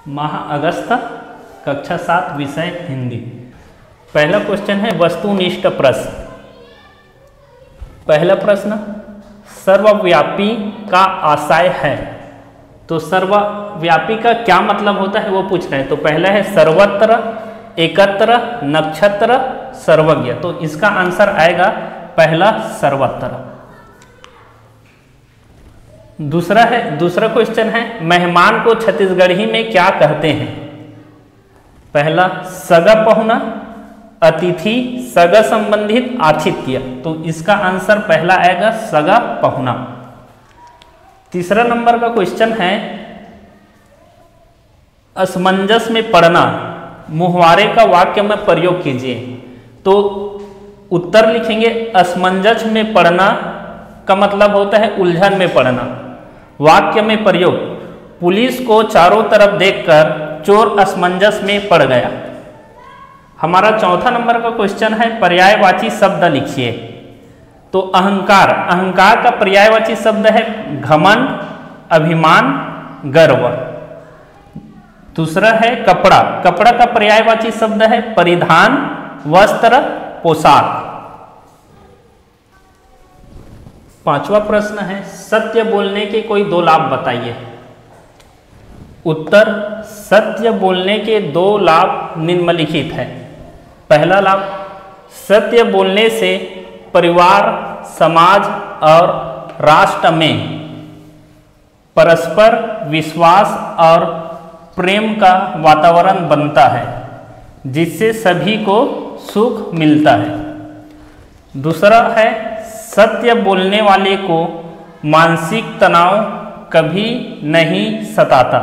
माह अगस्त, कक्षा 7, विषय हिंदी। पहला क्वेश्चन है वस्तुनिष्ठ प्रश्न। पहला प्रश्न, सर्वव्यापी का आशय है। तो सर्वव्यापी का क्या मतलब होता है वो पूछ रहे हैं। तो पहला है सर्वत्र, एकत्र, नक्षत्र, सर्वज्ञ। तो इसका आंसर आएगा पहला सर्वत्र। दूसरा क्वेश्चन है मेहमान को छत्तीसगढ़ी में क्या कहते हैं। पहला सगा पहुना, अतिथि, सगा संबंधित, आतिथ्य। तो इसका आंसर पहला आएगा सगा पहुना। तीसरा नंबर का क्वेश्चन है असमंजस में पड़ना, मुहावरे का वाक्य में प्रयोग कीजिए। तो उत्तर लिखेंगे असमंजस में पड़ना का मतलब होता है उलझन में पड़ना। वाक्य में प्रयोग, पुलिस को चारों तरफ देखकर चोर असमंजस में पड़ गया। हमारा चौथा नंबर का क्वेश्चन है पर्यायवाची शब्द लिखिए। तो अहंकार, अहंकार का पर्यायवाची शब्द है घमंड, अभिमान, गर्व। दूसरा है कपड़ा, कपड़ा का पर्यायवाची शब्द है परिधान, वस्त्र, पोशाक। पांचवा प्रश्न है सत्य बोलने के कोई दो लाभ बताइए। उत्तर, सत्य बोलने के दो लाभ निम्नलिखित है। पहला लाभ, सत्य बोलने से परिवार, समाज और राष्ट्र में परस्पर विश्वास और प्रेम का वातावरण बनता है, जिससे सभी को सुख मिलता है। दूसरा है सत्य बोलने वाले को मानसिक तनाव कभी नहीं सताता,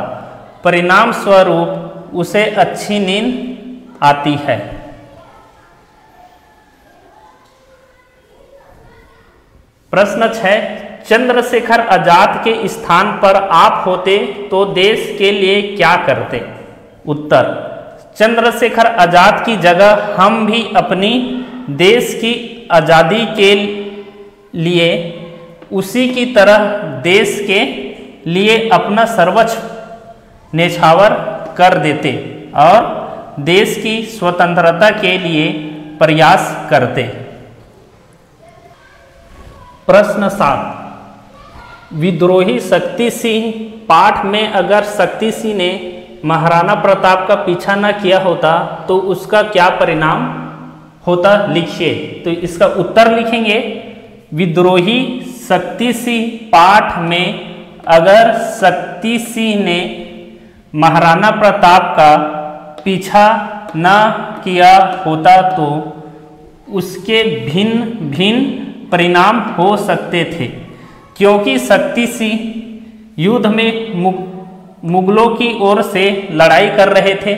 परिणाम स्वरूप उसे अच्छी नींद आती है। प्रश्न 6, चंद्रशेखर आजाद के स्थान पर आप होते तो देश के लिए क्या करते। उत्तर, चंद्रशेखर आजाद की जगह हम भी अपनी देश की आज़ादी के लिए उसी की तरह देश के लिए अपना सर्वस्व न्यौछावर कर देते और देश की स्वतंत्रता के लिए प्रयास करते। प्रश्न 7, विद्रोही शक्ति सिंह पाठ में अगर शक्ति सिंह ने महाराणा प्रताप का पीछा न किया होता तो उसका क्या परिणाम होता, लिखिए। तो इसका उत्तर लिखेंगे विद्रोही शक्ति सिंह पाठ में अगर शक्ति सिंह ने महाराणा प्रताप का पीछा न किया होता तो उसके भिन्न भिन्न परिणाम हो सकते थे, क्योंकि शक्ति सिंह युद्ध में मुगलों की ओर से लड़ाई कर रहे थे।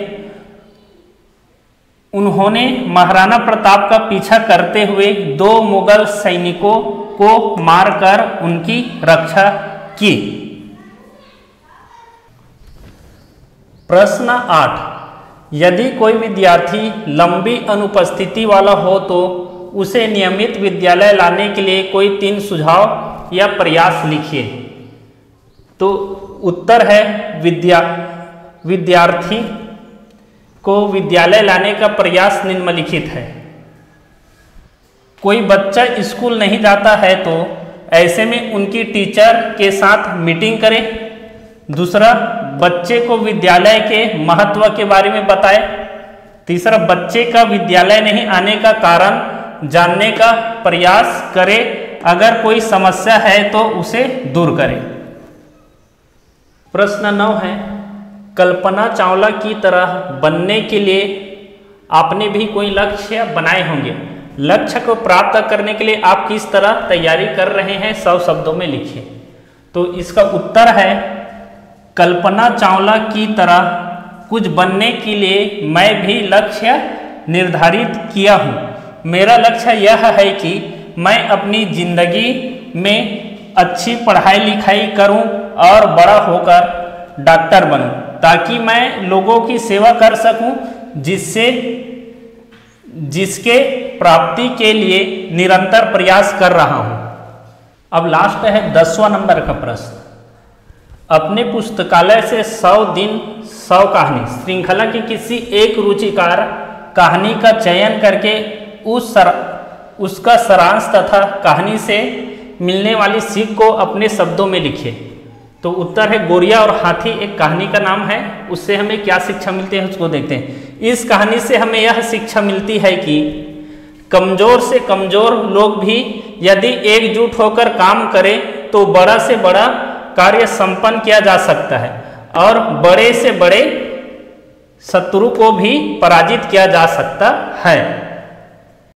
उन्होंने महाराणा प्रताप का पीछा करते हुए 2 मुगल सैनिकों को मारकर उनकी रक्षा की। प्रश्न 8, यदि कोई विद्यार्थी लंबी अनुपस्थिति वाला हो तो उसे नियमित विद्यालय लाने के लिए कोई 3 सुझाव या प्रयास लिखिए। तो उत्तर है विद्यार्थी को विद्यालय लाने का प्रयास निम्नलिखित है। कोई बच्चा स्कूल नहीं जाता है तो ऐसे में उनकी टीचर के साथ मीटिंग करें। दूसरा, बच्चे को विद्यालय के महत्व के बारे में बताए। तीसरा, बच्चे का विद्यालय नहीं आने का कारण जानने का प्रयास करे। अगर कोई समस्या है तो उसे दूर करें। प्रश्न 9 है कल्पना चावला की तरह बनने के लिए आपने भी कोई लक्ष्य बनाए होंगे। लक्ष्य को प्राप्त करने के लिए आप किस तरह तैयारी कर रहे हैं, 100 शब्दों में लिखिए। तो इसका उत्तर है कल्पना चावला की तरह कुछ बनने के लिए मैं भी लक्ष्य निर्धारित किया हूँ। मेरा लक्ष्य यह है कि मैं अपनी जिंदगी में अच्छी पढ़ाई लिखाई करूँ और बड़ा होकर डॉक्टर बनूं, ताकि मैं लोगों की सेवा कर सकूं, जिसके प्राप्ति के लिए निरंतर प्रयास कर रहा हूं। अब लास्ट है 10वां नंबर का प्रश्न। अपने पुस्तकालय से 100 दिन 100 कहानी। श्रृंखला की किसी एक रुचिकार कहानी का चयन करके उसका सारांश तथा कहानी से मिलने वाली सीख को अपने शब्दों में लिखिए। तो उत्तर है गोरिया और हाथी एक कहानी का नाम है। उससे हमें क्या शिक्षा मिलती है उसको देखते हैं। इस कहानी से हमें यह शिक्षा मिलती है कि कमजोर से कमजोर लोग भी यदि एकजुट होकर काम करें तो बड़ा से बड़ा कार्य संपन्न किया जा सकता है और बड़े से बड़े शत्रु को भी पराजित किया जा सकता है।